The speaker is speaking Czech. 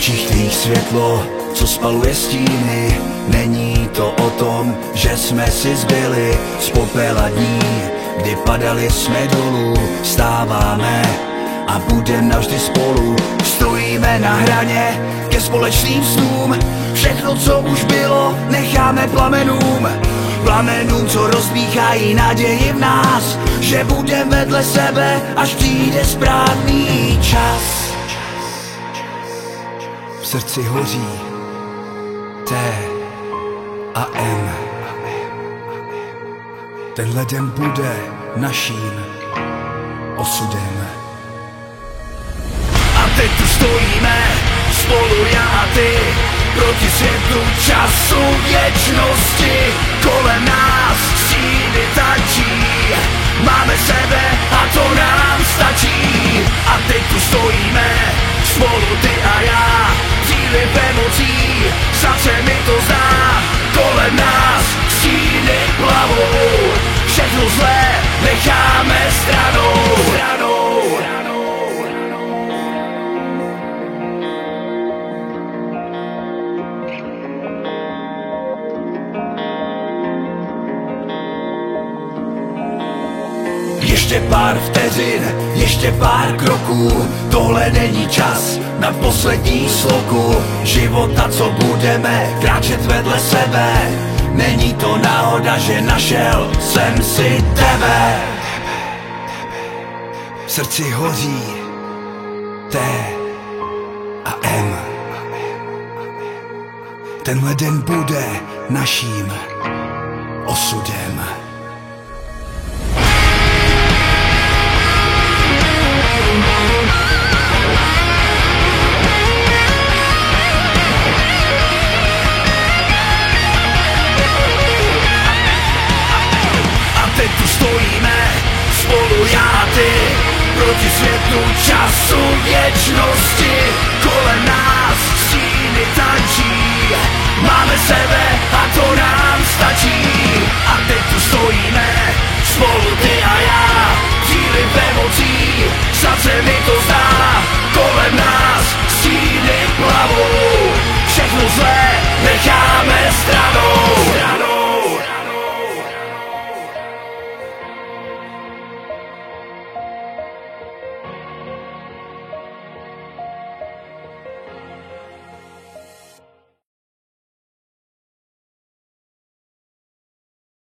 očích tvých světlo, co spaluje stíny. Není to o tom, že jsme si zbyli z popela dní, kdy padali jsme dolů. Stáváme a budem navždy spolu. Stojíme na hraně ke společným snům. Všechno, co už bylo, necháme plamenům. Plamenům, co rozdýchají naději v nás, že budem vedle sebe, až přijde správný čas. V srdci hoří T a M. Tenhle den bude naším osudem. A teď tu stojíme spolu já a ty, proti světlu času věčnosti. Kolem nás stíny tančí, máme sebe a to nám stačí. A teď tu stojíme spolu ty a já, příliv emocí, snad se mi to zdá. Kolem nás stíny plavou, všechno zlé necháme stranou. Ještě pár vteřin, ještě pár kroků, tohle není čas na poslední sloku života, co budeme kráčet vedle sebe. Není to náhoda, že našel jsem si tebe. V srdci hoří T a M. Tenhle den bude naším osudem. Stojíme spolu já a ty, proti světlu času věčnosti. Kolem nás stíny tančí, máme sebe a to nám stačí. A teď tu stojíme spolu ty a já, příliv emocí, snad se mi to zdá. Kolem nás stíny plavou, všechno zlé